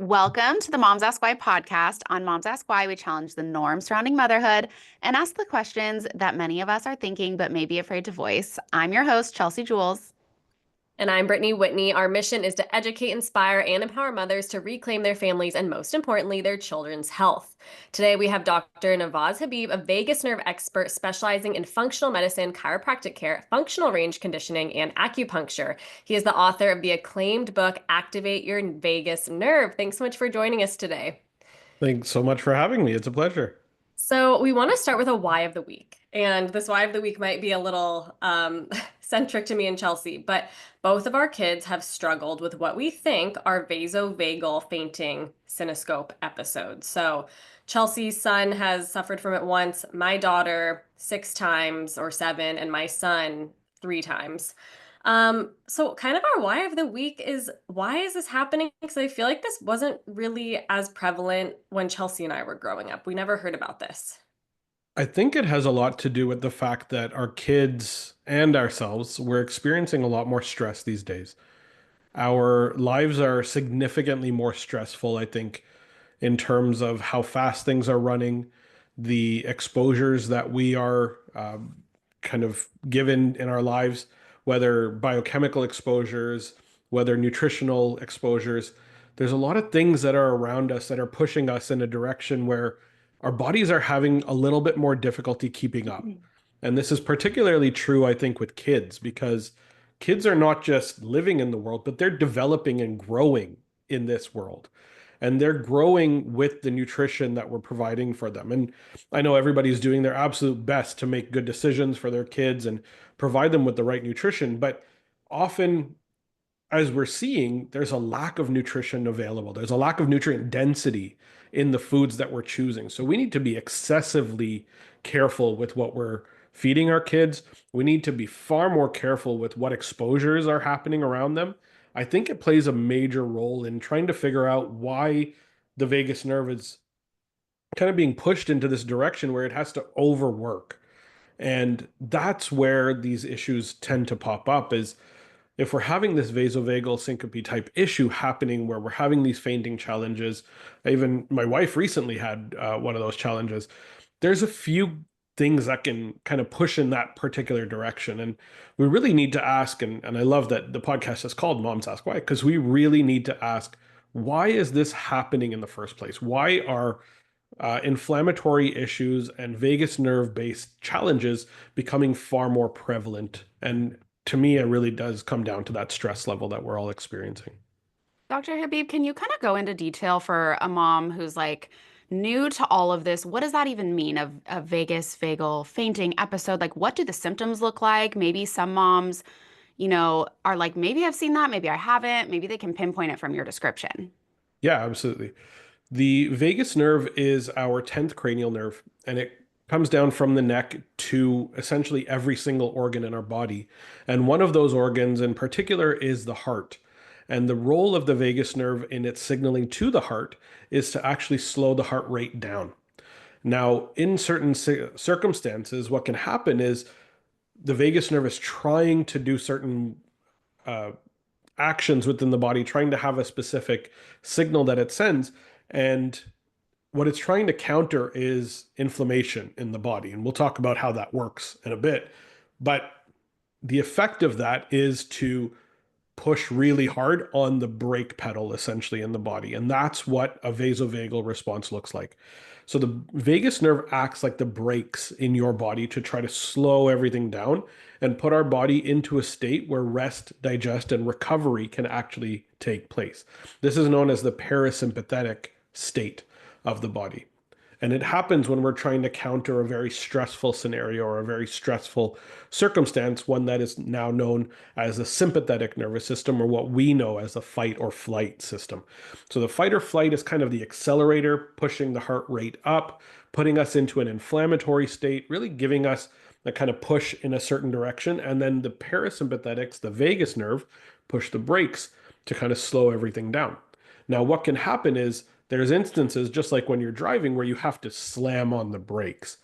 Welcome to the Moms Ask Why podcast. On Moms Ask Why, we challenge the norms surrounding motherhood and ask the questions that many of us are thinking but may be afraid to voice. I'm your host, Chelsea Jules. And I'm Brittany Whitney. Our mission is to educate, inspire, and empower mothers to reclaim their families and, most importantly, their children's health. Today, we have Dr. Navaz Habib, a vagus nerve expert specializing in functional medicine, chiropractic care, functional range conditioning, and acupuncture. He is the author of the acclaimed book, Activate Your Vagus Nerve. Thanks so much for joining us today. Thanks so much for having me. It's a pleasure. So we want to start with a why of the week. And this why of the week might be a little centric to me and Chelsea, but both of our kids have struggled with what we think are vasovagal fainting cinoscope episodes. So Chelsea's son has suffered from it once, my daughter 6 times or 7, and my son 3 times. So kind of our why of the week is, why is this happening? Because I feel like this wasn't really as prevalent when Chelsea and I were growing up. We never heard about this. I think it has a lot to do with the fact that our kids and ourselves, we're experiencing a lot more stress these days. Our lives are significantly more stressful, I think, in terms of how fast things are running, the exposures that we are kind of given in our lives, whether biochemical exposures, whether nutritional exposures. There's a lot of things that are around us that are pushing us in a direction where our bodies are having a little bit more difficulty keeping up. And this is particularly true, I think, with kids, because kids are not just living in the world, but they're developing and growing in this world. And they're growing with the nutrition that we're providing for them. And I know everybody's doing their absolute best to make good decisions for their kids and provide them with the right nutrition. But often, as we're seeing, there's a lack of nutrition available. There's a lack of nutrient density in the foods that we're choosing. So we need to be excessively careful with what we're feeding our kids. We need to be far more careful with what exposures are happening around them. I think it plays a major role in trying to figure out why the vagus nerve is kind of being pushed into this direction where it has to overwork. And that's where these issues tend to pop up is if we're having this vasovagal syncope type issue happening where we're having these fainting challenges. Even my wife recently had one of those challenges. There's a few things that can kind of push in that particular direction. And we really need to ask, and I love that the podcast is called Moms Ask Why, because we really need to ask, why is this happening in the first place? Why are inflammatory issues and vagus nerve based challenges becoming far more prevalent? And to me, it really does come down to that stress level that we're all experiencing. Dr. Habib, can you kind of go into detail for a mom who's like new to all of this? What does that even mean, a Vegas vagal fainting episode? Like, what do the symptoms look like? Maybe some moms, are like, maybe I've seen that, maybe I haven't. Maybe they can pinpoint it from your description. Yeah, absolutely. The vagus nerve is our 10th cranial nerve, and it comes down from the neck to essentially every single organ in our body. And one of those organs in particular is the heart. And the role of the vagus nerve in its signaling to the heart is to actually slow the heart rate down. Now, in certain circumstances, what can happen is the vagus nerve is trying to do certain uh, actions within the body, trying to have a specific signal that it sends. And what it's trying to counter is inflammation in the body. And we'll talk about how that works in a bit. But the effect of that is to push really hard on the brake pedal essentially in the body. And that's what a vasovagal response looks like. So the vagus nerve acts like the brakes in your body to try to slow everything down and put our body into a state where rest, digest, and recovery can actually take place. This is known as the parasympathetic state of the body. And it happens when we're trying to counter a very stressful scenario or a very stressful circumstance, one that is now known as the sympathetic nervous system, or what we know as the fight or flight system. So the fight or flight is kind of the accelerator, pushing the heart rate up, putting us into an inflammatory state, really giving us a kind of push in a certain direction. And then the parasympathetics, the vagus nerve, push the brakes to kind of slow everything down. Now, what can happen is there's instances, just like when you're driving, where you have to slam on the brakes.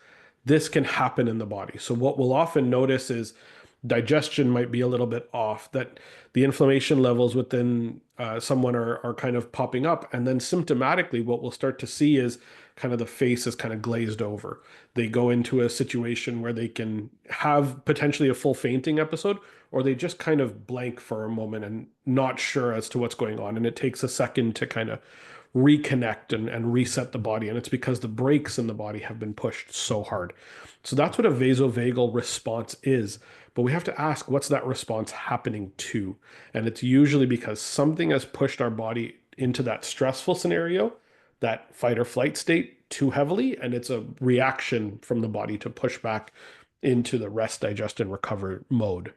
This can happen in the body. So what we'll often notice is digestion might be a little bit off, that the inflammation levels within someone are kind of popping up. And then symptomatically, what we'll start to see is kind of the face is kind of glazed over. They go into a situation where they can have potentially a full fainting episode, or they just kind of blank for a moment and not sure as to what's going on. And it takes a second to kind of reconnect and reset the body. And it's because the brakes in the body have been pushed so hard. So that's what a vasovagal response is. But we have to ask, what's that response happening to? And it's usually because something has pushed our body into that stressful scenario, that fight or flight state too heavily. And it's a reaction from the body to push back into the rest, digest, and recover mode.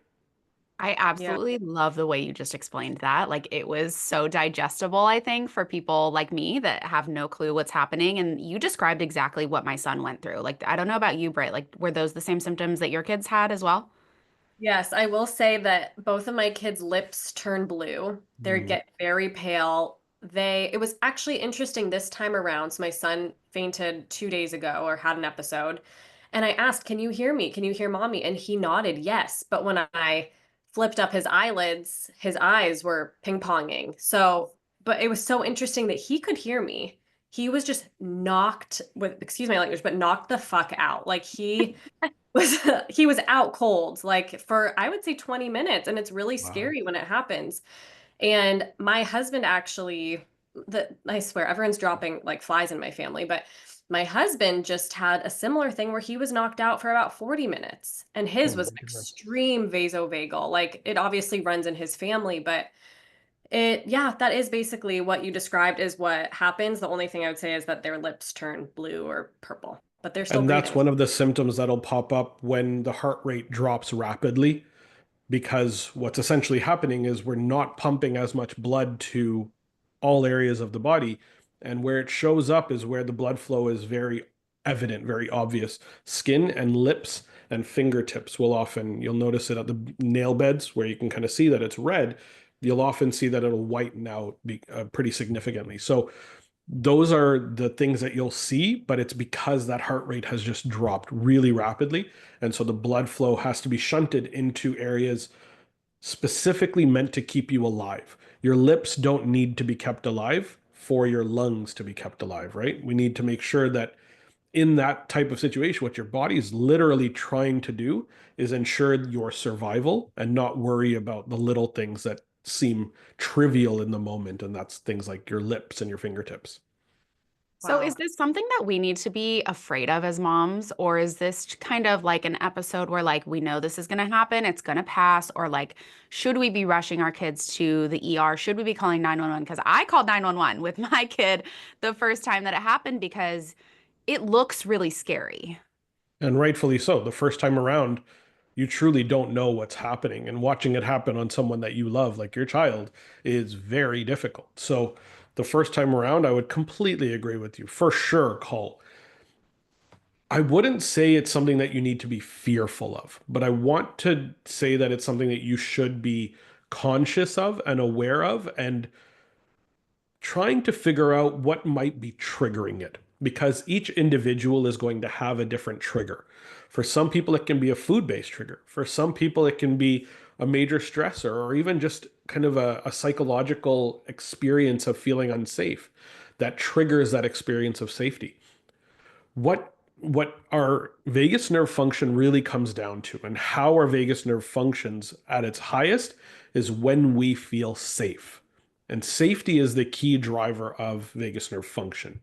I Yeah. absolutely love the way you just explained that. Like it was so digestible, I think, for people like me that have no clue what's happening. And you described exactly what my son went through. Like, I don't know about you, Britt. Like, were those the same symptoms that your kids had as well? Yes, I will say that both of my kids' lips turn blue. They Mm. get very pale. It was actually interesting this time around. So my son fainted 2 days ago or had an episode. And I asked, "Can you hear me? Can you hear mommy?" And he nodded yes. But when I flipped up his eyelids, his eyes were ping-ponging. So, but it was so interesting that he could hear me. He was just knocked with, excuse my language, but knocked the fuck out. Like was he was out cold like for I would say 20 minutes, and it's really Wow. scary when it happens. And my husband actually, I swear everyone's dropping like flies in my family, but my husband just had a similar thing where he was knocked out for about 40 minutes, and Oh his my was goodness. extreme vasovagal. Like it obviously runs in his family, but yeah, that is basically what you described is what happens. The only thing I would say is that their lips turn blue or purple, but they're still And that's breathing. one of the symptoms that'll pop up when the heart rate drops rapidly, because what's essentially happening is we're not pumping as much blood to all areas of the body. And where it shows up is where the blood flow is very evident, very obvious. Skin and lips and fingertips will often, you'll notice it at the nail beds where you can kind of see that it's red. You'll often see that it'll whiten out pretty significantly. So those are the things that you'll see, but it's because that heart rate has just dropped really rapidly. And so the blood flow has to be shunted into areas specifically meant to keep you alive. Your lips don't need to be kept alive for your lungs to be kept alive, right? We need to make sure that in that type of situation, what your body is literally trying to do is ensure your survival and not worry about the little things that seem trivial in the moment. And that's things like your lips and your fingertips. So, is Wow. this something that we need to be afraid of as moms, or is this kind of like an episode where, like, we know this is going to happen, it's going to pass, or like, should we be rushing our kids to the ER? Should we be calling 911? Because I called 911 with my kid the first time that it happened because it looks really scary. And rightfully so. The first time around, you truly don't know what's happening. And watching it happen on someone that you love, like your child, is very difficult. So the first time around, I would completely agree with you. For sure, call. I wouldn't say it's something that you need to be fearful of, but I want to say that it's something that you should be conscious of and aware of, and trying to figure out what might be triggering it, because each individual is going to have a different trigger. For some people, it can be a food-based trigger. For some people, it can be a major stressor, or even just kind of a psychological experience of feeling unsafe that triggers that experience of safety. What our vagus nerve function really comes down to, and how our vagus nerve functions at its highest, is when we feel safe. And safety is the key driver of vagus nerve function.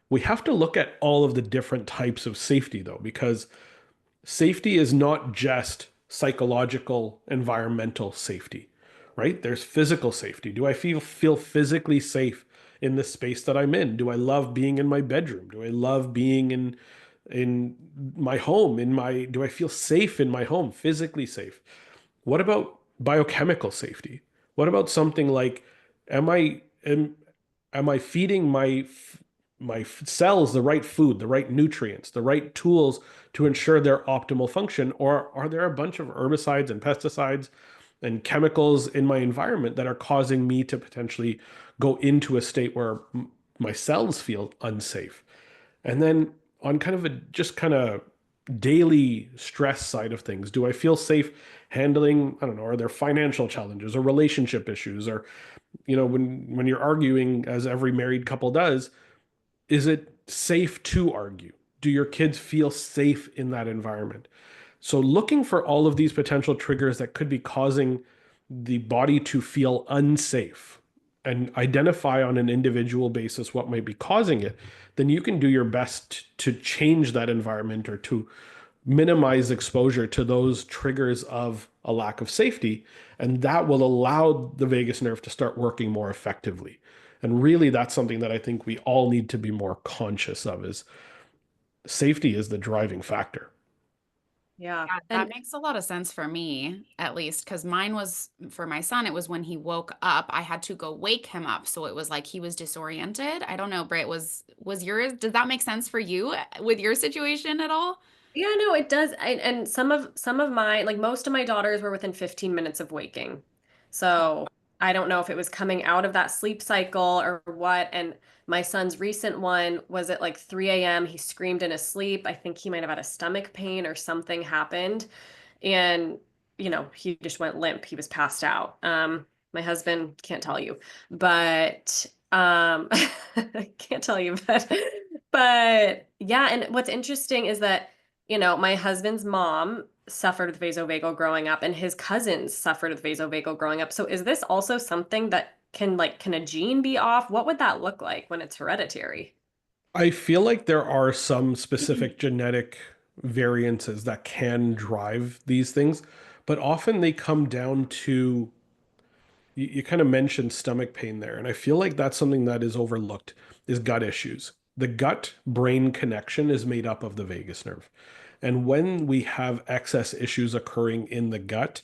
We have to look at all of the different types of safety, though, because safety is not just psychological, environmental safety, right? There's physical safety. Do I feel physically safe in the space that I'm in? Do I love being in my bedroom? Do I love being in my home? Do I feel safe in my home, physically safe? What about biochemical safety? What about something like, am I am, am I feeding my cells the right food, the right nutrients, the right tools to ensure their optimal function? Or are there a bunch of herbicides and pesticides and chemicals in my environment that are causing me to potentially go into a state where my cells feel unsafe? And then on kind of a just kind of daily stress side of things? Do I feel safe handling, I don't know, are there financial challenges or relationship issues? Or, when you're arguing, as every married couple does, is it safe to argue? Do your kids feel safe in that environment? So, looking for all of these potential triggers that could be causing the body to feel unsafe and identify on an individual basis what might be causing it, then you can do your best to change that environment or to minimize exposure to those triggers of a lack of safety. And that will allow the vagus nerve to start working more effectively. And really, that's something that I think we all need to be more conscious of is safety is the driving factor. Yeah. Yeah, that And makes a lot of sense for me, at least, because mine was for my son, it was when he woke up, I had to go wake him up. So it was like he was disoriented. I don't know, Britt, was yours, does that make sense for you with your situation at all? yeah, no, it does. And some of my like most of my daughters were within 15 minutes of waking. So I don't know if it was coming out of that sleep cycle or what. And my son's recent one was at like 3 a.m. He screamed in his sleep. I think he might have had a stomach pain or something happened. And, he just went limp. He was passed out. My husband can't tell you, but I can't tell you, but yeah, and what's interesting is that my husband's mom suffered with vasovagal growing up, and his cousins suffered with vasovagal growing up. So is this also something that can a gene be off? What would that look like when it's hereditary? I feel like there are some specific genetic variances that can drive these things, but often they come down to you kind of mentioned stomach pain there, and I feel like that's something that is overlooked is gut issues. The gut brain connection is made up of the vagus nerve. And when we have excess issues occurring in the gut,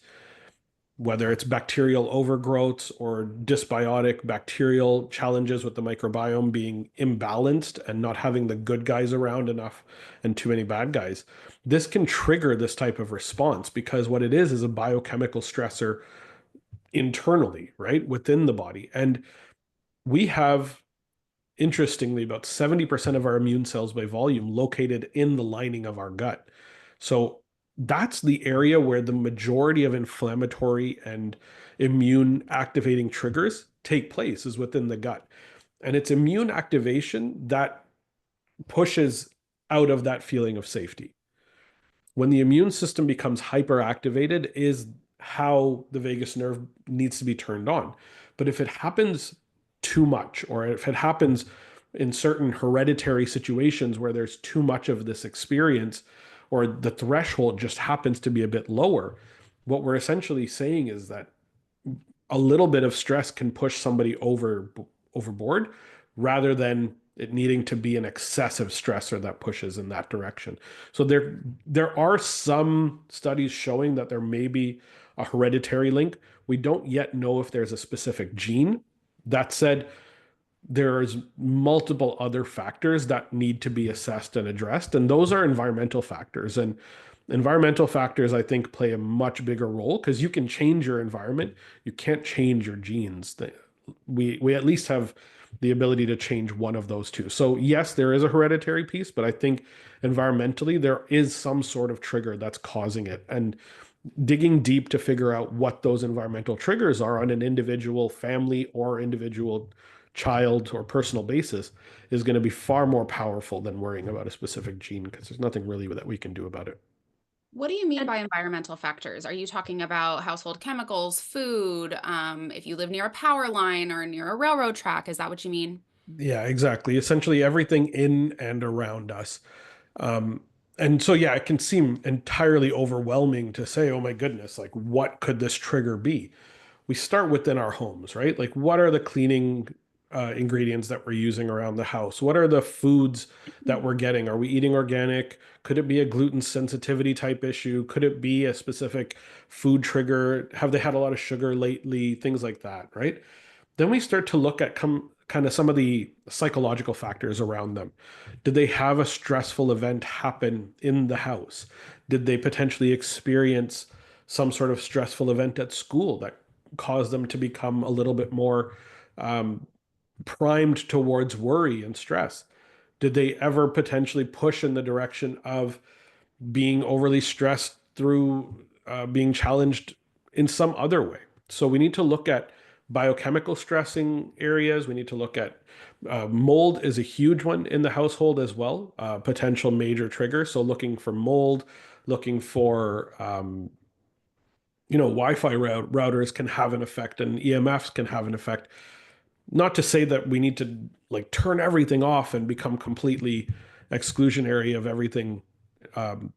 whether it's bacterial overgrowths or dysbiotic bacterial challenges with the microbiome being imbalanced and not having the good guys around enough and too many bad guys, this can trigger this type of response because what it is a biochemical stressor internally, right, within the body. And we have, interestingly, about 70% of our immune cells by volume located in the lining of our gut. So that's the area where the majority of inflammatory and immune activating triggers take place is within the gut. And it's immune activation that pushes out of that feeling of safety. When the immune system becomes hyperactivated is how the vagus nerve needs to be turned on. But if it happens too much, or if it happens in certain hereditary situations where there's too much of this experience, or the threshold just happens to be a bit lower, what we're essentially saying is that a little bit of stress can push somebody overboard rather than it needing to be an excessive stressor that pushes in that direction. So there are some studies showing that there may be a hereditary link. We don't yet know if there's a specific gene. That said, there's multiple other factors that need to be assessed and addressed, and those are environmental factors. And environmental factors, I think, play a much bigger role because you can change your environment. You can't change your genes. We at least have the ability to change one of those two. So yes, there is a hereditary piece, but I think environmentally there is some sort of trigger that's causing it. And digging deep to figure out what those environmental triggers are on an individual family or individual child or personal basis is going to be far more powerful than worrying about a specific gene because there's nothing really that we can do about it. What do you mean by environmental factors? Are you talking about household chemicals, food, if you live near a power line or near a railroad track? Is that what you mean? Yeah, exactly. Essentially everything in and around us. Um, and so, yeah, it can seem entirely overwhelming to say, oh my goodness, like what could this trigger be? We start within our homes, right? Like, what are the cleaning ingredients that we're using around the house? What are the foods that we're getting? Are we eating organic? Could it be a gluten sensitivity type issue? Could it be a specific food trigger? Have they had a lot of sugar lately? Things like that, right? Then we start to look at kind of some of the psychological factors around them. Did they have a stressful event happen in the house? Did they potentially experience some sort of stressful event at school that caused them to become a little bit more um, primed towards worry and stress? Did they ever potentially push in the direction of being overly stressed through being challenged in some other way. So we need to look at biochemical stressing areas. We need to look at mold is a huge one in the household as well, potential major trigger. So looking for mold, looking for Wi-Fi routers can have an effect, and EMFs can have an effect. Not to say that we need to like turn everything off and become completely exclusionary of everything um,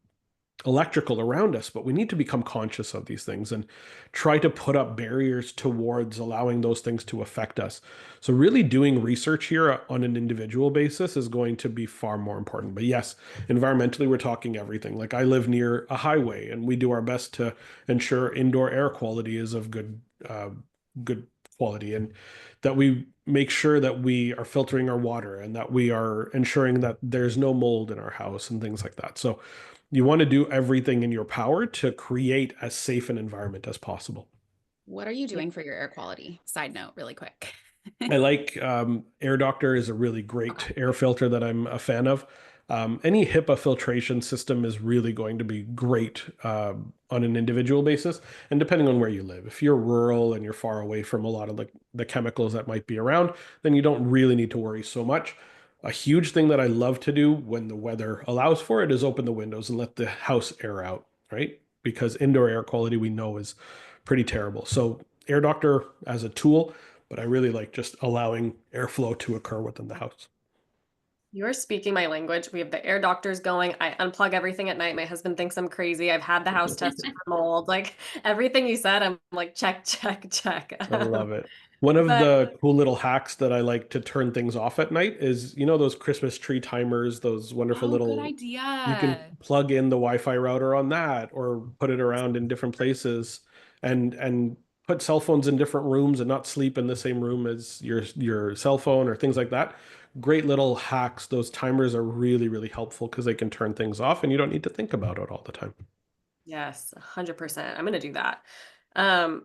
electrical around us, but we need to become conscious of these things and try to put up barriers towards allowing those things to affect us. So, really doing research here on an individual basis is going to be far more important. But yes, environmentally, we're talking everything. Like I live near a highway, and we do our best to ensure indoor air quality is of good quality, and that we make sure that we are filtering our water and that we are ensuring that there's no mold in our house and things like that. So you want to do everything in your power to create as safe an environment as possible. What are you doing for your air quality? Side note, really quick. I like Air Doctor is a really Okay. great air filter that I'm a fan of. Any HIPAA filtration system is really going to be great on an individual basis, and depending on where you live. If you're rural and you're far away from a lot of the chemicals that might be around, then you don't really need to worry so much. A huge thing that I love to do when the weather allows for it is open the windows and let the house air out, right? Because indoor air quality we know is pretty terrible. So Air Doctor as a tool, but I really like just allowing airflow to occur within the house. You're speaking my language. We have the air doctors going. I unplug everything at night. My husband thinks I'm crazy. I've had the house tested for mold. Like everything you said, I'm like, check, check, check. I love it. One of But the cool little hacks that I like to turn things off at night is, those Christmas tree timers, those wonderful Oh, good little, you can idea. plug in the Wi-Fi router on that or put it around in different places and put cell phones in different rooms and not sleep in the same room as your cell phone or things like that. Great little hacks. Those timers are really, really helpful because they can turn things off and you don't need to think about it all the time. yes, 100%. I'm going to do that.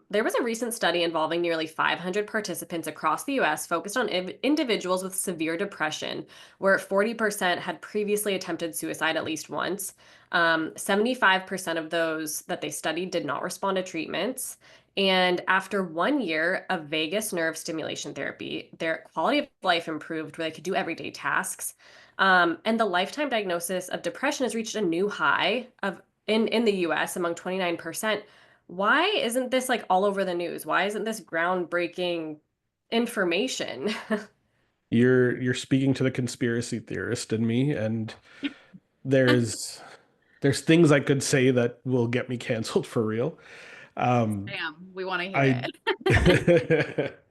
There was a recent study involving nearly 500 participants across the US focused on individuals with severe depression, where 40% had previously attempted suicide at least once. 75% of those that they studied did not respond to treatments. And after 1 year of vagus nerve stimulation therapy, their quality of life improved where they could do everyday tasks. And the lifetime diagnosis of depression has reached a new high of in the US among 29%. Why isn't this like all over the news? Why isn't this groundbreaking information? You're speaking to the conspiracy theorist in me, and there's there's things I could say that will get me canceled for real. Um, Damn, we want to hear I it.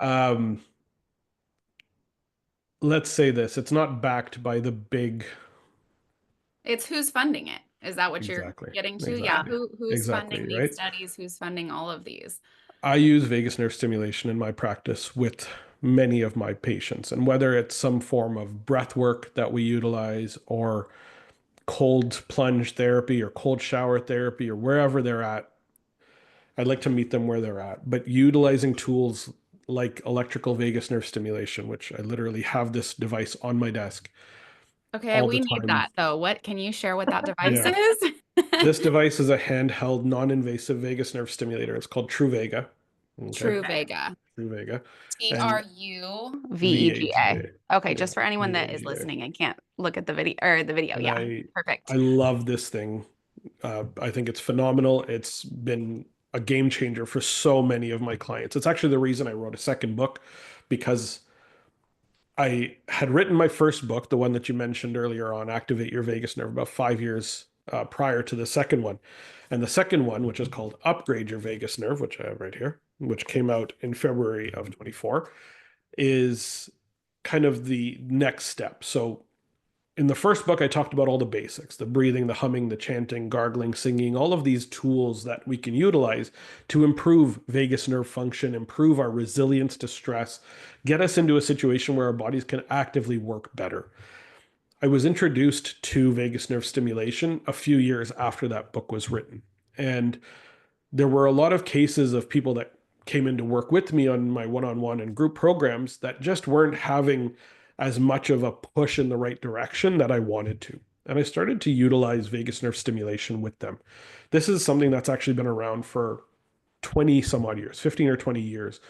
um, let's say this, it's not backed by the big. It's who's funding it. Is that what you're Exactly, getting to? Yeah, exactly, who's funding exactly, these right? studies? Who's funding all of these? I use vagus nerve stimulation in my practice with many of my patients, and whether it's some form of breath work that we utilize or cold plunge therapy or cold shower therapy or wherever they're at, I'd like to meet them where they're at. But utilizing tools like electrical vagus nerve stimulation, which I literally have this device on my desk Okay, all the we need time. that though. What can you share what that device Yeah. is? This device is a handheld, non-invasive vagus nerve stimulator. It's called Truvaga. Okay. True Vega. Truvaga. And Truvega. VAGA. Okay, Yeah. just for anyone that is VAGA. listening and can't look at the video or the video. And Yeah, I perfect. love this thing. I think it's phenomenal. It's been a game changer for so many of my clients. It's actually the reason I wrote a second book because I had written my first book, the one that you mentioned earlier on, Activate Your Vagus Nerve, about 5 years prior to the second one. And the second one, which is called Upgrade Your Vagus Nerve, which I have right here, which came out in February of 24, is kind of the next step. So in the first book, I talked about all the basics, the breathing, the humming, the chanting, gargling, singing, all of these tools that we can utilize to improve vagus nerve function, improve our resilience to stress, get us into a situation where our bodies can actively work better. I was introduced to vagus nerve stimulation a few years after that book was written. And there were a lot of cases of people that came in to work with me on my one-on-one and group programs that just weren't having as much of a push in the right direction that I wanted to. and I started to utilize vagus nerve stimulation with them. This is something that's actually been around for 20 some odd years, 15 or 20 years.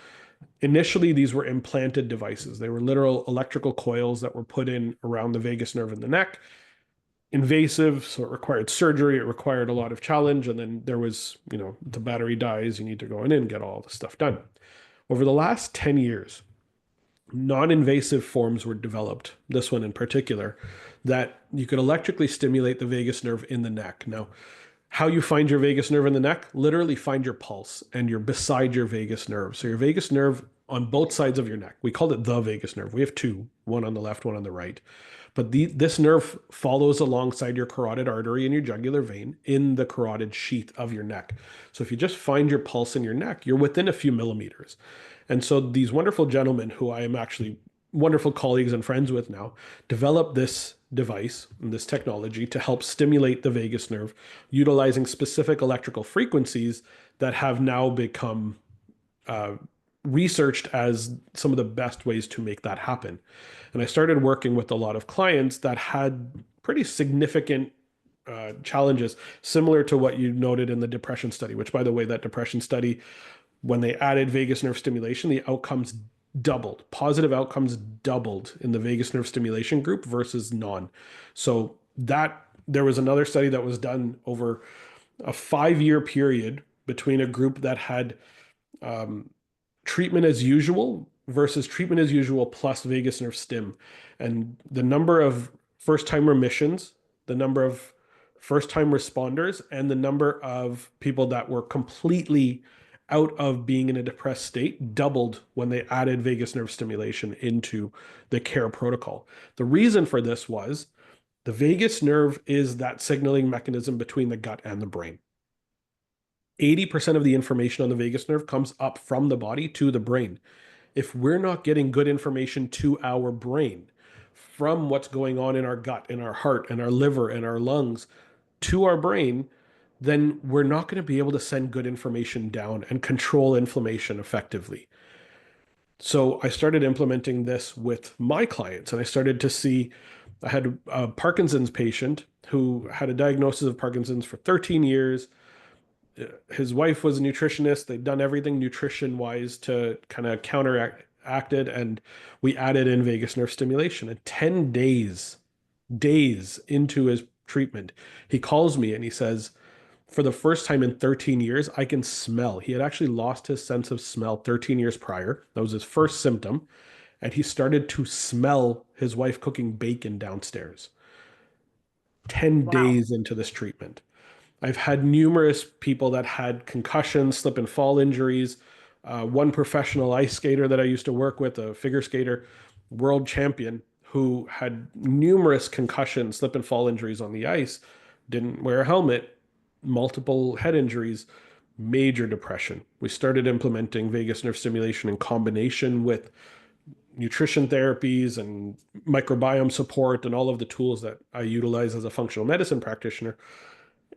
Initially, these were implanted devices. They were literal electrical coils that were put in around the vagus nerve in the neck. Invasive, so it required surgery, it required a lot of challenge, and then there was, the battery dies, you need to go in and get all the stuff done. Over the last 10 years, non-invasive forms were developed, this one in particular, that you could electrically stimulate the vagus nerve in the neck. Now, how you find your vagus nerve in the neck, literally find your pulse and you're beside your vagus nerve. So your vagus nerve on both sides of your neck. We called it the vagus nerve. We have two, one on the left, one on the right. But this nerve follows alongside your carotid artery and your jugular vein in the carotid sheath of your neck. So if you just find your pulse in your neck, you're within a few millimeters. And so these wonderful gentlemen, who I am actually wonderful colleagues and friends with now, developed this device and this technology to help stimulate the vagus nerve utilizing specific electrical frequencies that have now become uh, researched as some of the best ways to make that happen. And I started working with a lot of clients that had pretty significant challenges, similar to what you noted in the depression study, which, by the way, that depression study, when they added vagus nerve stimulation, the outcomes doubled. Positive outcomes doubled in the vagus nerve stimulation group versus non. So that there was another study that was done over a 5-year period between a group that had um, treatment as usual versus treatment as usual plus vagus nerve stim. And the number of first time remissions, the number of first time responders, and the number of people that were completely out of being in a depressed state doubled when they added vagus nerve stimulation into the care protocol. The reason for this was the vagus nerve is that signaling mechanism between the gut and the brain. 80% of the information on the vagus nerve comes up from the body to the brain. If we're not getting good information to our brain from what's going on in our gut, in our heart, and our liver, and our lungs to our brain, then we're not going to be able to send good information down and control inflammation effectively. So I started implementing this with my clients, and I started to see I had a Parkinson's patient who had a diagnosis of Parkinson's for 13 years. His wife was a nutritionist. They'd done everything nutrition wise to kind of counteract it. And we added in vagus nerve stimulation. And 10 days into his treatment, he calls me and he says, for the first time in 13 years, I can smell. He had actually lost his sense of smell 13 years prior. That was his first symptom. And he started to smell his wife cooking bacon downstairs 10 Wow. days into this treatment. I've had numerous people that had concussions, slip and fall injuries. One professional ice skater that I used to work with, a figure skater, world champion, who had numerous concussions, slip and fall injuries on the ice, didn't wear a helmet, multiple head injuries, major depression. We started implementing vagus nerve stimulation in combination with nutrition therapies and microbiome support and all of the tools that I utilize as a functional medicine practitioner.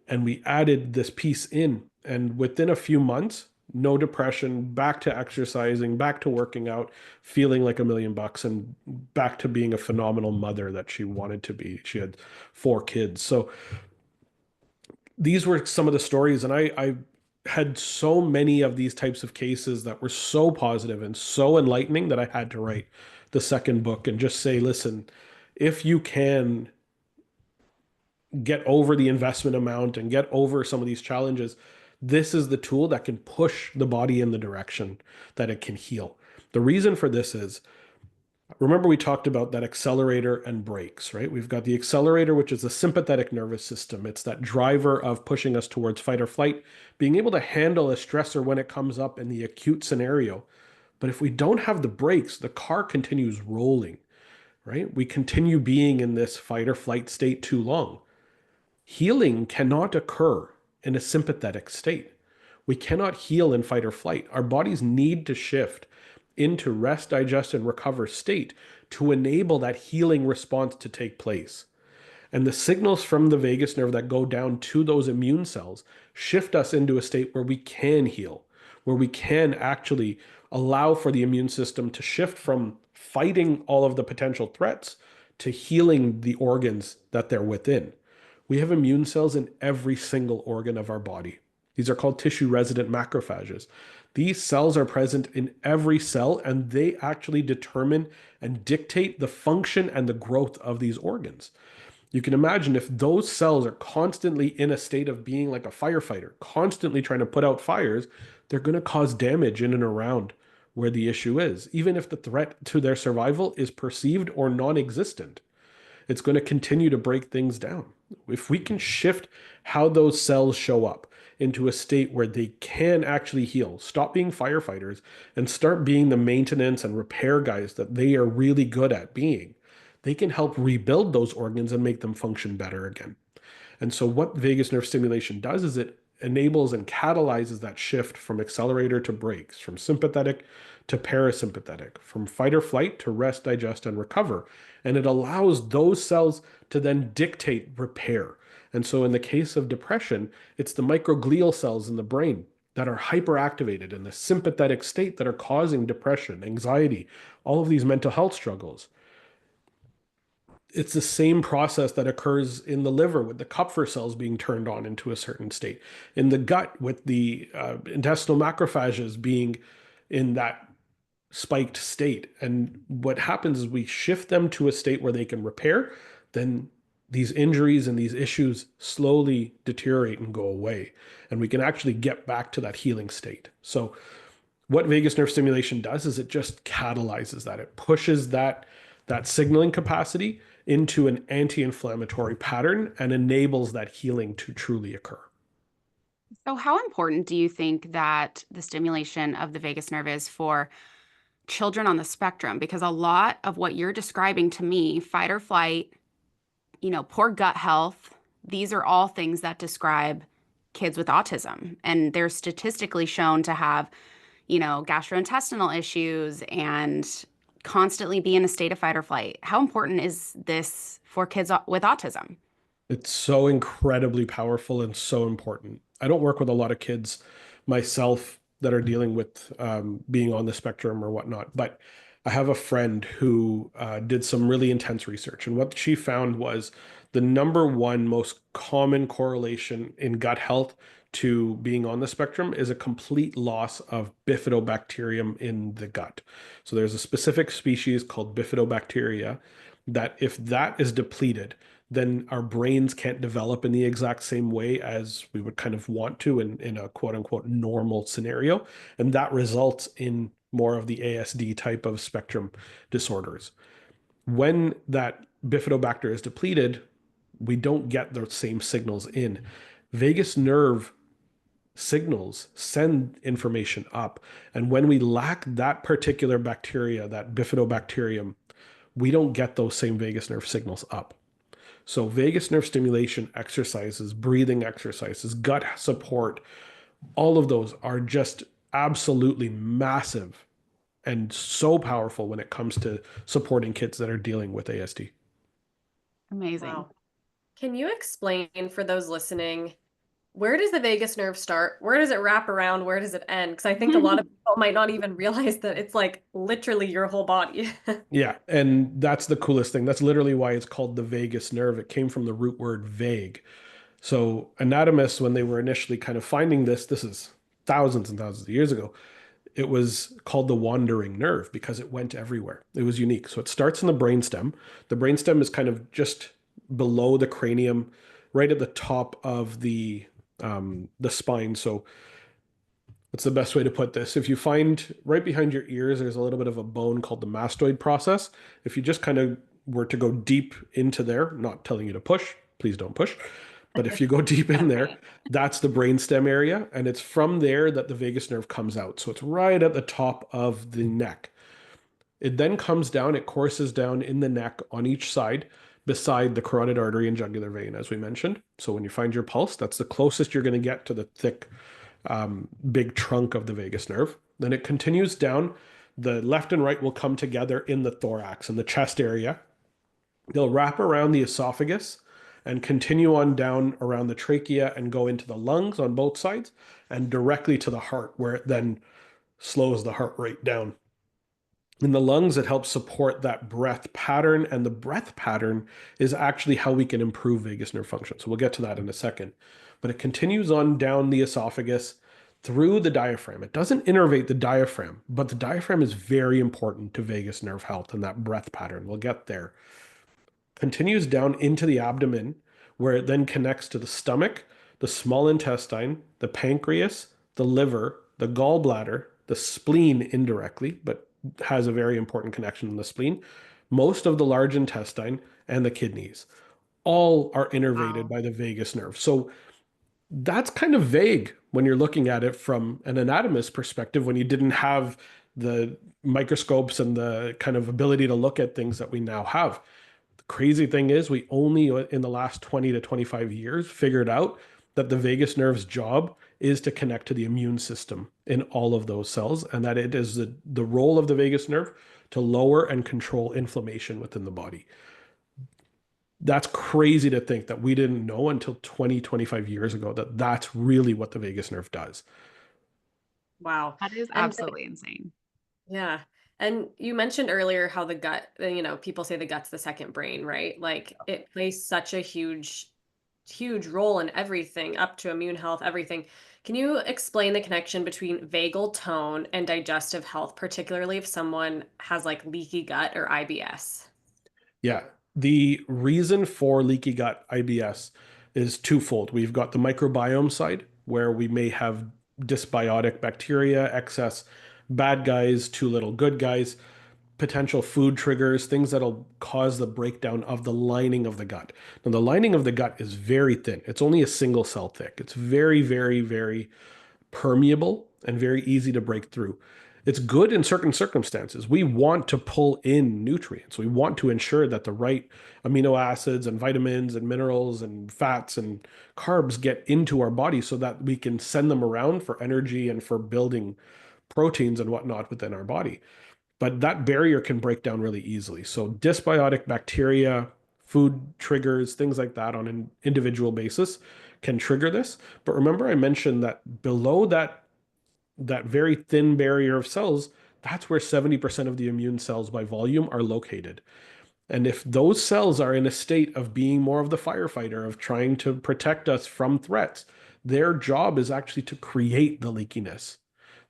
And we added this piece in, and within a few months, no depression, back to exercising, back to working out, feeling like $1 million, and back to being a phenomenal mother that she wanted to be. She had 4 kids. So these were some of the stories, and I had so many of these types of cases that were so positive and so enlightening that I had to write the second book and just say, listen, if you can get over the investment amount and get over some of these challenges, this is the tool that can push the body in the direction that it can heal. The reason for this is, remember we talked about that accelerator and brakes, right? We've got the accelerator, which is the sympathetic nervous system. It's that driver of pushing us towards fight or flight, being able to handle a stressor when it comes up in the acute scenario. But if we don't have the brakes, the car continues rolling, right? We continue being in this fight or flight state too long. Healing cannot occur in a sympathetic state. We cannot heal in fight or flight. Our bodies need to shift into rest, digest, and recover state to enable that healing response to take place. And the signals from the vagus nerve that go down to those immune cells shift us into a state where we can heal, where we can actually allow for the immune system to shift from fighting all of the potential threats to healing the organs that they're within. We have immune cells in every single organ of our body. These are called tissue resident macrophages. These cells are present in every cell, and they actually determine and dictate the function and the growth of these organs. You can imagine if those cells are constantly in a state of being like a firefighter, constantly trying to put out fires, they're going to cause damage in and around where the issue is, even if the threat to their survival is perceived or non existent. It's going to continue to break things down. If we can shift how those cells show up into a state where they can actually heal, stop being firefighters, and start being the maintenance and repair guys that they are really good at being, they can help rebuild those organs and make them function better again. And so, what vagus nerve stimulation does is it enables and catalyzes that shift from accelerator to brakes, from sympathetic to parasympathetic, from fight or flight to rest, digest, and recover. And it allows those cells to then dictate repair. And so, in the case of depression, it's the microglial cells in the brain that are hyperactivated in the sympathetic state that are causing depression, anxiety, all of these mental health struggles. It's the same process that occurs in the liver with the Kupffer cells being turned on into a certain state, in the gut with the intestinal macrophages being in that spiked state. And what happens is we shift them to a state where they can repair, then these injuries and these issues slowly deteriorate and go away. And we can actually get back to that healing state. So what vagus nerve stimulation does is it just catalyzes that. It pushes that signaling capacity into an anti-inflammatory pattern and enables that healing to truly occur. So, how important do you think that the stimulation of the vagus nerve is for children on the spectrum? Because a lot of what you're describing to me, fight or flight, poor gut health, these are all things that describe kids with autism. And they're statistically shown to have, gastrointestinal issues and constantly be in a state of fight or flight. How important is this for kids with autism? It's so incredibly powerful and so important. I don't work with a lot of kids myself that are dealing with being on the spectrum or whatnot, but I have a friend who did some really intense research, and what she found was the number one most common correlation in gut health to being on the spectrum is a complete loss of bifidobacterium in the gut. So there's a specific species called bifidobacteria that if that is depleted, then our brains can't develop in the exact same way as we would kind of want to in a quote unquote normal scenario. And that results in more of the ASD type of spectrum disorders. When that bifidobacter is depleted, we don't get those same signals in. Vagus nerve signals send information up. And when we lack that particular bacteria, that bifidobacterium, we don't get those same vagus nerve signals up. So vagus nerve stimulation exercises, breathing exercises, gut support, all of those are just absolutely massive and so powerful when it comes to supporting kids that are dealing with ASD. Amazing. Wow. Can you explain for those listening, where does the vagus nerve start? Where does it wrap around? Where does it end? Because I think a lot of people might not even realize that it's like literally your whole body. Yeah, and that's the coolest thing. That's literally why it's called the vagus nerve. It came from the root word vague. So anatomists, when they were initially kind of finding this is thousands and thousands of years ago, it was called the wandering nerve because it went everywhere. It was unique. So it starts in the brainstem. The brainstem is kind of just below the cranium, right at the top of the spine. So what's the best way to put this? If you find right behind your ears, there's a little bit of a bone called the mastoid process. If you just kind of were to go deep into there, not telling you to push, please don't push. But if you go deep in there, that's the brainstem area. And it's from there that the vagus nerve comes out. So it's right at the top of the neck. It then comes down, it courses down in the neck on each side beside the carotid artery and jugular vein, as we mentioned. So when you find your pulse, that's the closest you're going to get to the thick, big trunk of the vagus nerve. Then it continues down. The left and right will come together in the thorax and the chest area. They'll wrap around the esophagus and continue on down around the trachea and go into the lungs on both sides and directly to the heart, where it then slows the heart rate down. In the lungs, it helps support that breath pattern, and the breath pattern is actually how we can improve vagus nerve function. So we'll get to that in a second. But it continues on down the esophagus through the diaphragm. It doesn't innervate the diaphragm, but the diaphragm is very important to vagus nerve health and that breath pattern. We'll get there. Continues down into the abdomen, where it then connects to the stomach, the small intestine, the pancreas, the liver, the gallbladder, the spleen indirectly, but has a very important connection in the spleen, most of the large intestine, and the kidneys. All are innervated Wow. by the vagus nerve. So that's kind of vague when you're looking at it from an anatomist perspective when you didn't have the microscopes and the kind of ability to look at things that we now have. The crazy thing is, we only in the last 20 to 25 years figured out that the vagus nerve's job is to connect to the immune system in all of those cells, and that it is the role of the vagus nerve to lower and control inflammation within the body. That's crazy to think that we didn't know until 20, 25 years ago that that's really what the vagus nerve does. Wow. That is And absolutely insane. yeah. And you mentioned earlier how the gut, people say the gut's the second brain, right? Like it plays such a huge role in everything, up to immune health, everything. Can you explain the connection between vagal tone and digestive health, particularly if someone has like leaky gut or IBS? Yeah. The reason for leaky gut IBS is twofold. We've got the microbiome side, where we may have dysbiotic bacteria, excess bad guys, too little good guys, potential food triggers, things that'll cause the breakdown of the lining of the gut. Now, the lining of the gut is very thin. It's only a single cell thick. It's very, very, very permeable and very easy to break through. It's good in certain circumstances. We want to pull in nutrients. We want to ensure that the right amino acids and vitamins and minerals and fats and carbs get into our body so that we can send them around for energy and for building proteins and whatnot within our body. But that barrier can break down really easily. So dysbiotic bacteria, food triggers, things like that on an individual basis can trigger this. But remember, I mentioned that below that very thin barrier of cells, that's where 70% of the immune cells by volume are located. And if those cells are in a state of being more of the firefighter, of trying to protect us from threats, their job is actually to create the leakiness.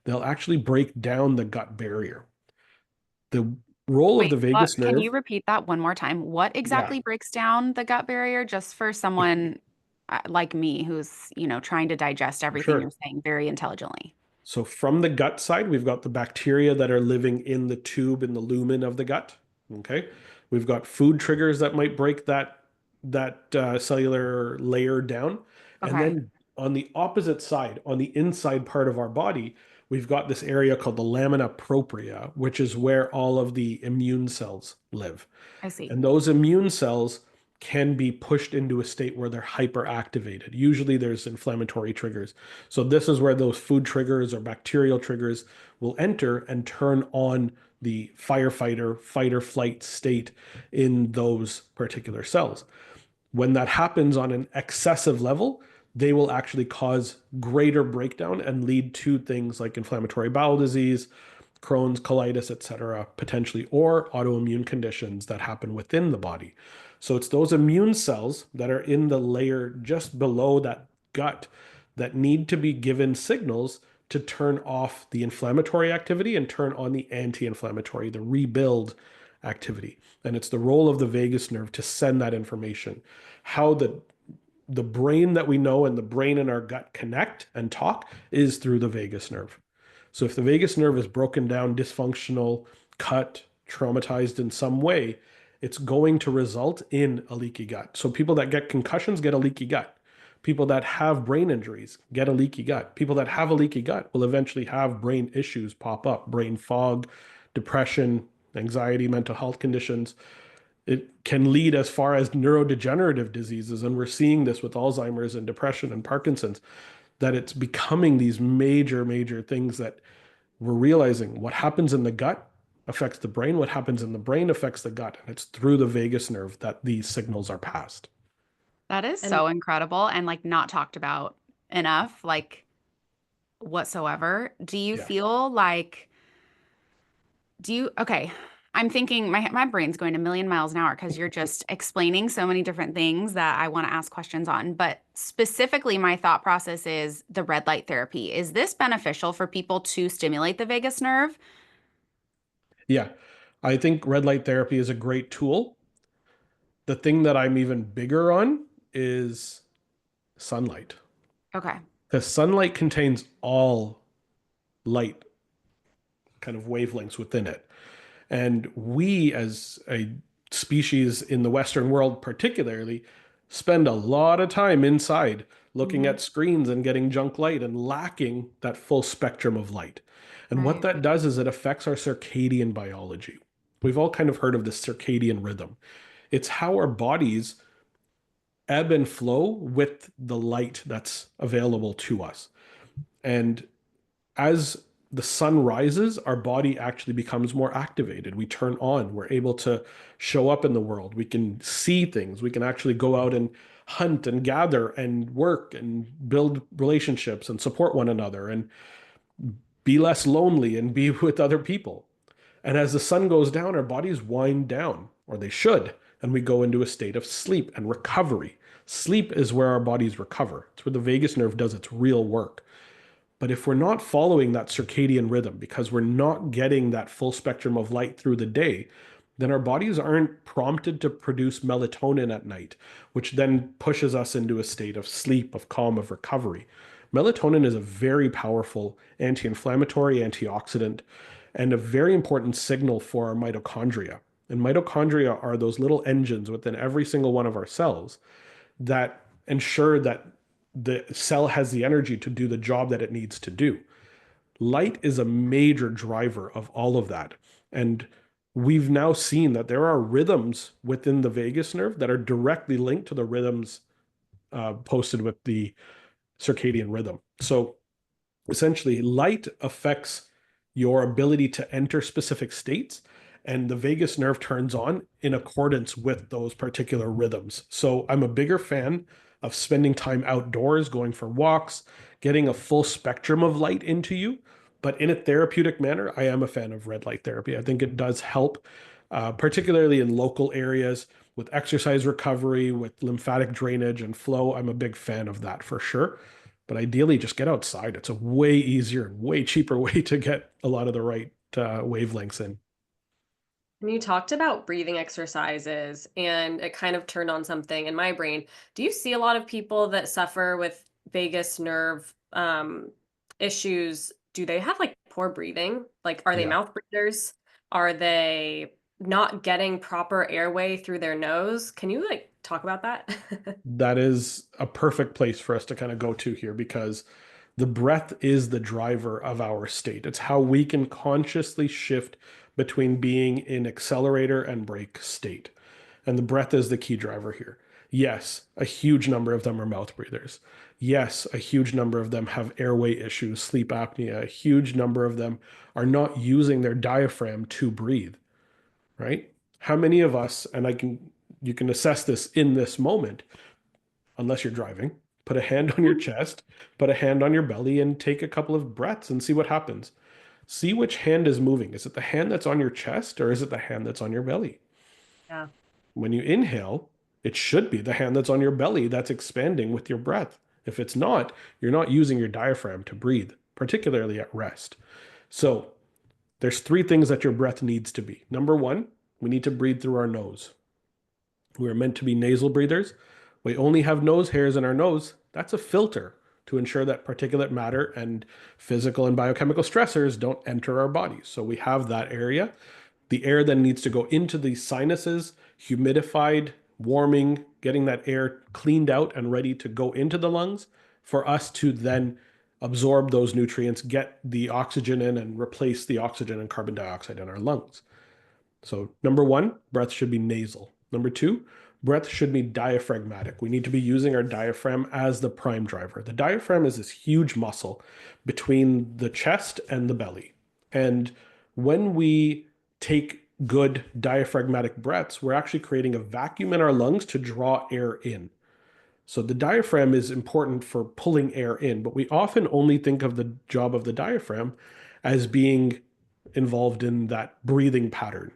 They'll actually break down the gut barrier. The role of Wait, the what? vagus Can you nerve, repeat that one more time? What yeah, exactly breaks down the gut barrier just for someone like me who's, trying to digest for everything you're sure. saying very intelligently? So from the gut side, we've got the bacteria that are living in the tube in the lumen of the gut. Okay, we've got food triggers that might break that cellular layer down, and Okay, then on the opposite side, on the inside part of our body, we've got this area called the lamina propria, which is where all of the immune cells live. I see. And those immune cells can be pushed into a state where they're hyperactivated. Usually there's inflammatory triggers. So this is where those food triggers or bacterial triggers will enter and turn on the firefighter, fight or flight state in those particular cells. When that happens on an excessive level, they will actually cause greater breakdown and lead to things like inflammatory bowel disease, Crohn's, colitis, etc., potentially, or autoimmune conditions that happen within the body. So it's those immune cells that are in the layer just below that gut that need to be given signals to turn off the inflammatory activity and turn on the anti-inflammatory, the rebuild activity. And it's the role of the vagus nerve to send that information. How the brain that we know and the brain in our gut connect and talk is through the vagus nerve. So if the vagus nerve is broken down, dysfunctional, cut, traumatized in some way, it's going to result in a leaky gut. So people that get concussions get a leaky gut. People that have brain injuries get a leaky gut. People that have a leaky gut will eventually have brain issues pop up, brain fog, depression, anxiety, mental health conditions. It can lead as far as neurodegenerative diseases. And we're seeing this with Alzheimer's and depression and Parkinson's, that it's becoming these major, major things that we're realizing what happens in the gut affects the brain. What happens in the brain affects the gut. And it's through the vagus nerve that these signals are passed. That is And so incredible and like not talked about enough, like whatsoever. Do you Yeah. feel like Do you, okay. I'm thinking my brain's going a million miles an hour because you're just explaining so many different things that I want to ask questions on. But specifically, my thought process is the red light therapy. Is this beneficial for people to stimulate the vagus nerve? Yeah, I think red light therapy is a great tool. The thing that I'm even bigger on is sunlight, Okay. because sunlight contains all light kind of wavelengths within it. And we, as a species in the Western world, particularly, spend a lot of time inside looking Hmm. at screens and getting junk light and lacking that full spectrum of light. And what Right. that does is it affects our circadian biology. We've all kind of heard of the circadian rhythm. It's how our bodies ebb and flow with the light that's available to us. And as the sun rises, our body actually becomes more activated. We turn on, we're able to show up in the world. We can see things. We can actually go out and hunt and gather and work and build relationships and support one another and be less lonely and be with other people. And as the sun goes down, our bodies wind down, or they should, and we go into a state of sleep and recovery. Sleep is where our bodies recover. It's where the vagus nerve does its real work. But if we're not following that circadian rhythm because we're not getting that full spectrum of light through the day, then our bodies aren't prompted to produce melatonin at night, which then pushes us into a state of sleep, of calm, of recovery. Melatonin is a very powerful anti inflammatory, antioxidant, and a very important signal for our mitochondria. And mitochondria are those little engines within every single one of our cells that ensure that the cell has the energy to do the job that it needs to do. Light is a major driver of all of that. And we've now seen that there are rhythms within the vagus nerve that are directly linked to the rhythms posted with the circadian rhythm. So essentially, light affects your ability to enter specific states, and the vagus nerve turns on in accordance with those particular rhythms. So I'm a bigger fan of spending time outdoors, going for walks, getting a full spectrum of light into you. But in a therapeutic manner, I am a fan of red light therapy. I think it does help, particularly in local areas with exercise recovery, with lymphatic drainage and flow. I'm a big fan of that for sure. But ideally, just get outside. It's a way easier and way cheaper way to get a lot of the right wavelengths in. And you talked about breathing exercises, and it kind of turned on something in my brain. Do you see a lot of people that suffer with vagus nerve issues? Do they have like poor breathing? Like, are they Yeah, mouth breathers? Are they not getting proper airway through their nose? Can you like talk about that? that is a perfect place for us to kind of go to here because the breath is the driver of our state. It's how we can consciously shift between being in accelerator and brake state. And the breath is the key driver here. Yes, a huge number of them are mouth breathers. Yes, a huge number of them have airway issues, sleep apnea. A huge number of them are not using their diaphragm to breathe, right? How many of us, and you can assess this in this moment, unless you're driving, put a hand on your chest, put a hand on your belly, and take a couple of breaths and see what happens. See which hand is moving. Is it the hand that's on your chest or is it the hand that's on your belly? Yeah. When you inhale, it should be the hand that's on your belly that's expanding with your breath. If it's not, you're not using your diaphragm to breathe, particularly at rest. So there's three things that your breath needs to be. Number one, we need to breathe through our nose. We are meant to be nasal breathers. We only have nose hairs in our nose. That's a filter to ensure that particulate matter and physical and biochemical stressors don't enter our bodies. So we have that area. The air then needs to go into the sinuses, humidified, warming, getting that air cleaned out and ready to go into the lungs for us to then absorb those nutrients, get the oxygen in, and replace the oxygen and carbon dioxide in our lungs. So, number one, breath should be nasal. Number two, breath should be diaphragmatic. We need to be using our diaphragm as the prime driver. The diaphragm is this huge muscle between the chest and the belly. And when we take good diaphragmatic breaths, we're actually creating a vacuum in our lungs to draw air in. So the diaphragm is important for pulling air in, but we often only think of the job of the diaphragm as being involved in that breathing pattern.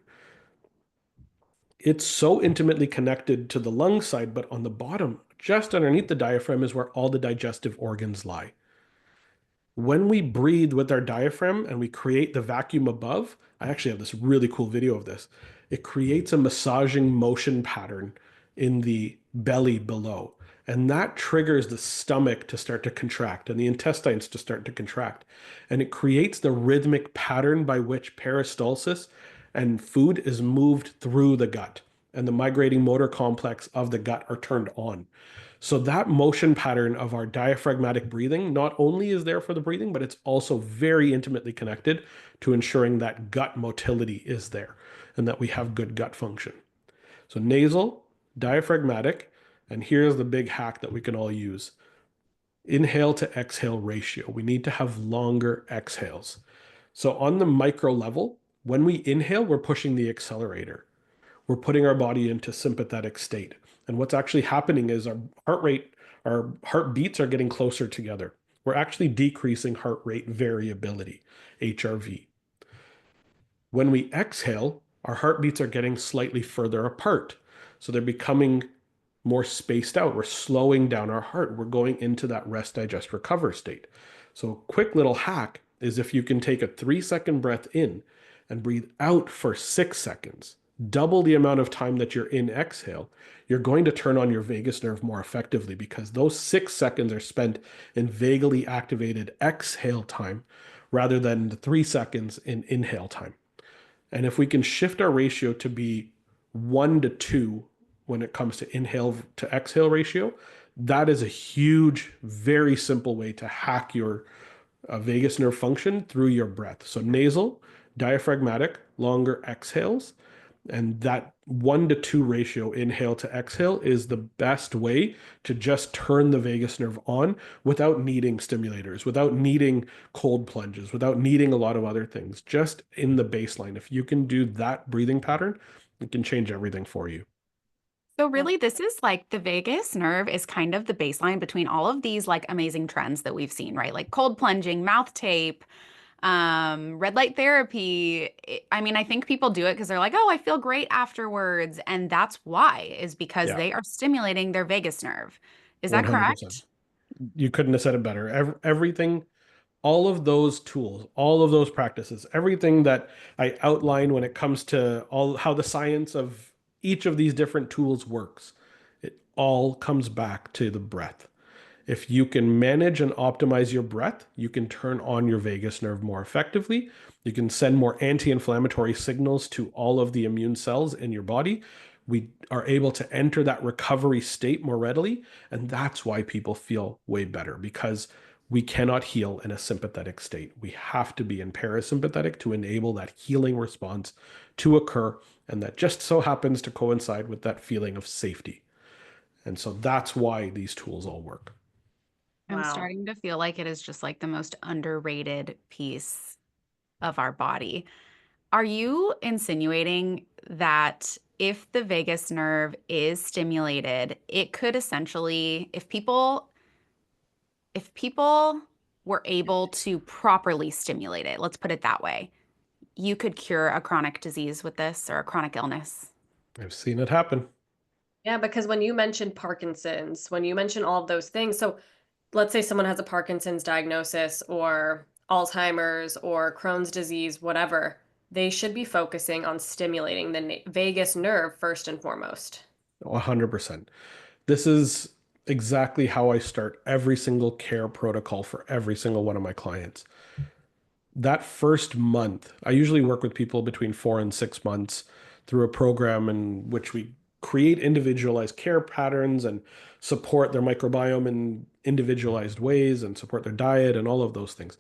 It's so intimately connected to the lung side, but on the bottom, just underneath the diaphragm, is where all the digestive organs lie. When we breathe with our diaphragm and we create the vacuum above, I actually have this really cool video of this. It creates a massaging motion pattern in the belly below. And that triggers the stomach to start to contract and the intestines to start to contract. And it creates the rhythmic pattern by which peristalsis and food is moved through the gut. And the migrating motor complex of the gut are turned on. So that motion pattern of our diaphragmatic breathing not only is there for the breathing, but it's also very intimately connected to ensuring that gut motility is there and that we have good gut function. So nasal, diaphragmatic, and here's the big hack that we can all use. Inhale to exhale ratio. We need to have longer exhales. So on the micro level, when we inhale, we're pushing the accelerator. We're putting our body into sympathetic state. And what's actually happening is our heart rate, our heartbeats are getting closer together. We're actually decreasing heart rate variability, HRV. When we exhale, our heartbeats are getting slightly further apart. So they're becoming more spaced out. We're slowing down our heart. We're going into that rest, digest, recover state. So a quick little hack is if you can take a 3-second breath in and breathe out for 6 seconds, double the amount of time that you're in exhale, you're going to turn on your vagus nerve more effectively because those 6 seconds are spent in vagally activated exhale time rather than the 3 seconds in inhale time. And if we can shift our ratio to be 1 to 2 when it comes to inhale to exhale ratio, that is a huge, very simple way to hack your vagus nerve function through your breath. So nasal, diaphragmatic, longer exhales, and that 1 to 2 ratio inhale to exhale is the best way to just turn the vagus nerve on without needing stimulators, without needing cold plunges, without needing a lot of other things. Just in the baseline. If you can do that breathing pattern, it can change everything for you. So really, this is like the vagus nerve is kind of the baseline between all of these like amazing trends that we've seen, right? Like cold plunging, mouth tape, red light therapy. I mean, I think people do it because they're like, oh, I feel great afterwards. And that's why, is because Yeah, they are stimulating their vagus nerve. Is that 100%. correct? You couldn't have said it better. Everything, all of those tools, all of those practices, everything that I outline when it comes to all how the science of each of these different tools works, it all comes back to the breath. If you can manage and optimize your breath, you can turn on your vagus nerve more effectively. You can send more anti-inflammatory signals to all of the immune cells in your body. We are able to enter that recovery state more readily. And that's why people feel way better because we cannot heal in a sympathetic state. We have to be in parasympathetic to enable that healing response to occur. And that just so happens to coincide with that feeling of safety. And so that's why these tools all work. I'm Wow. starting to feel like it is just like the most underrated piece of our body. Are you insinuating that if the vagus nerve is stimulated, it could essentially, if people were able to properly stimulate it, let's put it that way, you could cure a chronic disease with this or a chronic illness? I've seen it happen. Yeah, because when you mentioned Parkinson's, when you mentioned all of those things, so let's say someone has a Parkinson's diagnosis or Alzheimer's or Crohn's disease, whatever, they should be focusing on stimulating the vagus nerve first and foremost. 100%. This is exactly how I start every single care protocol for every single one of my clients. That first month, I usually work with people between 4 and 6 months through a program in which we create individualized care patterns and support their microbiome in individualized ways and support their diet and all of those things.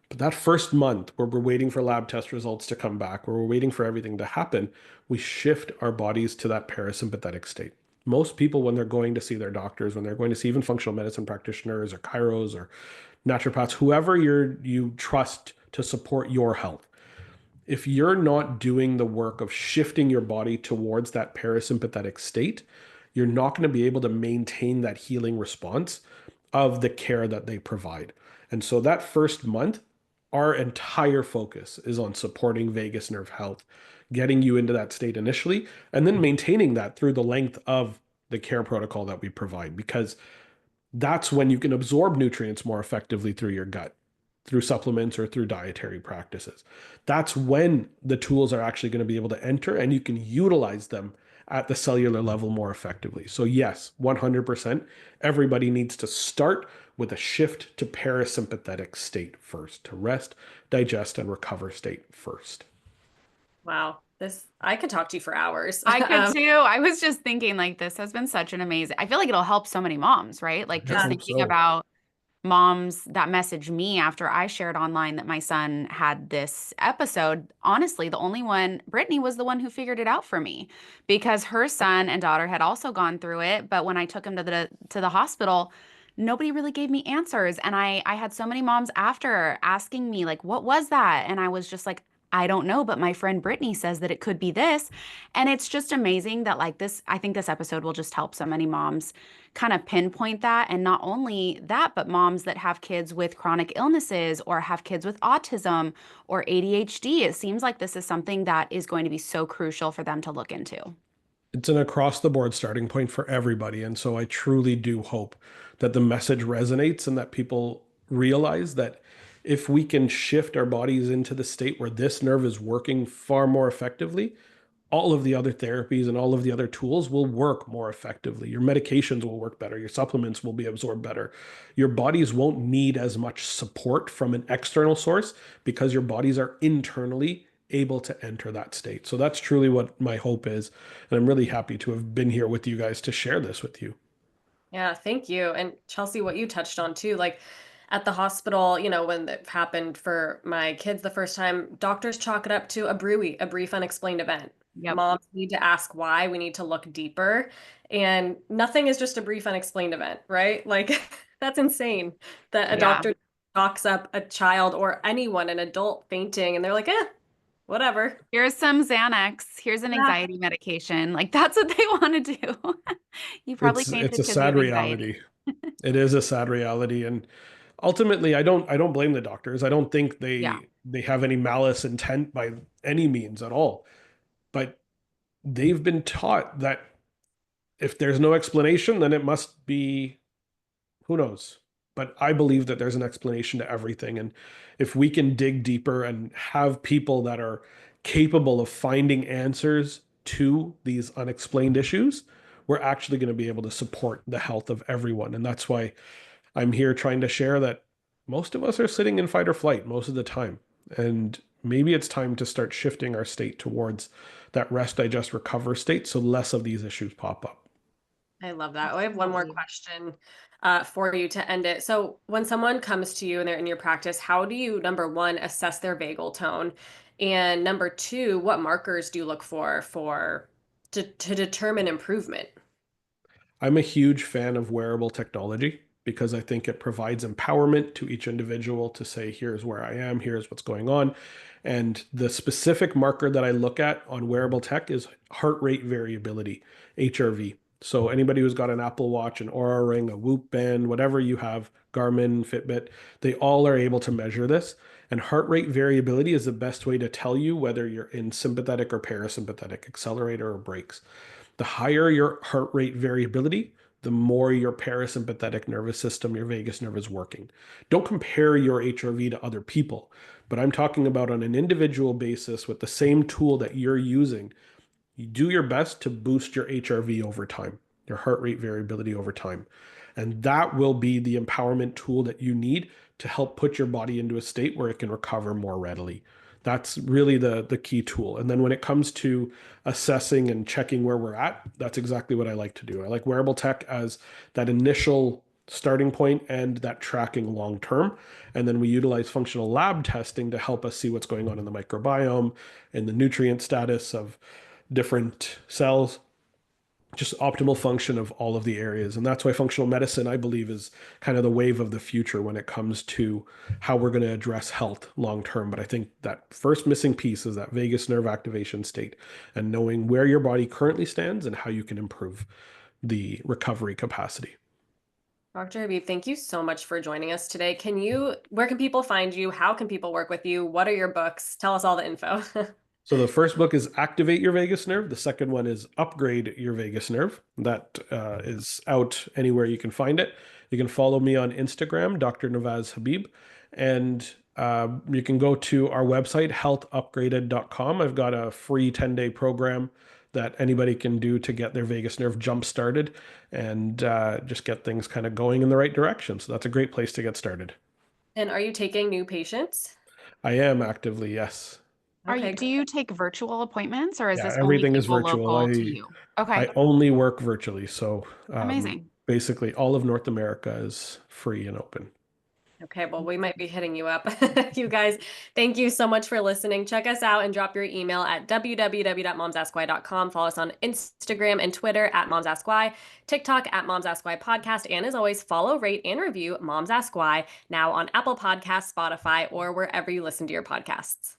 But that first month where we're waiting for lab test results to come back, where we're waiting for everything to happen, we shift our bodies to that parasympathetic state. Most people, when they're going to see their doctors, when they're going to see even functional medicine practitioners or chiros or naturopaths, whoever you trust to support your health, if you're not doing the work of shifting your body towards that parasympathetic state, you're not going to be able to maintain that healing response of the care that they provide. And so that first month, our entire focus is on supporting vagus nerve health, getting you into that state initially, and then maintaining that through the length of the care protocol that we provide, because that's when you can absorb nutrients more effectively through your gut, through supplements or through dietary practices. That's when the tools are actually going to be able to enter and you can utilize them at the cellular level more effectively. So, yes, 100%. Everybody needs to start with a shift to parasympathetic state first, to rest, digest, and recover state first. Wow. This, I could talk to you for hours. I could too. I was just thinking like this has been such an amazing. I feel like it'll help so many moms, right? Like I just Yeah. hope thinking so. about moms that messaged me after I shared online that my son had this episode. Honestly, the only one, Brittany was the one who figured it out for me because her son and daughter had also gone through it. But when I took him to the hospital, nobody really gave me answers. And I had so many moms after asking me, like, what was that? And I was just like, I don't know, but my friend Brittany says that it could be this. And it's just amazing that, like, this, I think this episode will just help so many moms kind of pinpoint that. And not only that, but moms that have kids with chronic illnesses or have kids with autism or ADHD. It seems like this is something that is going to be so crucial for them to look into. It's an across the board starting point for everybody. And so I truly do hope that the message resonates and that people realize that if we can shift our bodies into the state where this nerve is working far more effectively, all of the other therapies and all of the other tools will work more effectively. Your medications will work better. Your supplements will be absorbed better. Your bodies won't need as much support from an external source because your bodies are internally able to enter that state. So that's truly what my hope is. And I'm really happy to have been here with you guys to share this with you. Yeah, thank you. And Chelsea, what you touched on too, like at the hospital, when it happened for my kids the first time, doctors chalk it up to a brief unexplained event. Yep. Moms need to ask why, we need to look deeper. And nothing is just a brief unexplained event, right? Like that's insane that a Yeah. doctor chalks up a child or anyone, an adult fainting, and they're like, whatever. Here's some Xanax. Here's an Yeah. anxiety medication. Like that's what they want to do. You probably It's fainted a because you sad have anxiety. reality. It is a sad reality. And ultimately I don't blame the doctors. I don't think Yeah. they have any malice intent by any means at all. But they've been taught that if there's no explanation, then it must be who knows. But I believe that there's an explanation to everything. And if we can dig deeper and have people that are capable of finding answers to these unexplained issues, we're actually going to be able to support the health of everyone. And that's why I'm here trying to share that most of us are sitting in fight or flight most of the time. And maybe it's time to start shifting our state towards that rest, digest, recover state so less of these issues pop up. I love that. Oh, I have one more Absolutely. question for you to end it. So, when someone comes to you and they're in your practice, how do you, number one, assess their vagal tone? And number two, what markers do you look for to determine improvement? I'm a huge fan of wearable technology because I think it provides empowerment to each individual to say, here's where I am, here's what's going on. And the specific marker that I look at on wearable tech is heart rate variability, HRV. So anybody who's got an Apple Watch, an Aura Ring, a Whoop band, whatever you have, Garmin, Fitbit, they all are able to measure this. And heart rate variability is the best way to tell you whether you're in sympathetic or parasympathetic, accelerator or brakes. The higher your heart rate variability, the more your parasympathetic nervous system, your vagus nerve is working. Don't compare your HRV to other people, but I'm talking about on an individual basis with the same tool that you're using. You do your best to boost your HRV over time, your heart rate variability over time. And that will be the empowerment tool that you need to help put your body into a state where it can recover more readily. That's really the key tool. And then when it comes to assessing and checking where we're at, that's exactly what I like to do. I like wearable tech as that initial starting point and that tracking long term. And then we utilize functional lab testing to help us see what's going on in the microbiome and the nutrient status of different cells, just optimal function of all of the areas. And that's why functional medicine, I believe, is kind of the wave of the future when it comes to how we're going to address health long term. But I think that first missing piece is that vagus nerve activation state and knowing where your body currently stands and how you can improve the recovery capacity. Dr. Habib, thank you so much for joining us today. Where can people find you? How can people work with you? What are your books? Tell us all the info. So the first book is Activate Your Vagus Nerve. The second one is Upgrade Your Vagus Nerve. That is out anywhere you can find it. You can follow me on Instagram, Dr. Navaz Habib, and you can go to our website, healthupgraded.com. I've got a free 10-day program that anybody can do to get their vagus nerve jump started and just get things kind of going in the right direction. So that's a great place to get started. And are you taking new patients? I am actively, yes. Okay, Do you take virtual appointments or is Yeah, this only everything is people virtual. local to you? I Okay, only work virtually, so amazing. basically all of North America is free and open. Okay, well, we might be hitting you up. You guys, thank you so much for listening. Check us out and drop your email at www.momsaskwhy.com. Follow us on Instagram and Twitter at Moms Ask Why, TikTok at Moms Ask Why Podcast. And as always, follow, rate, and review Moms Ask Why now on Apple Podcasts, Spotify, or wherever you listen to your podcasts.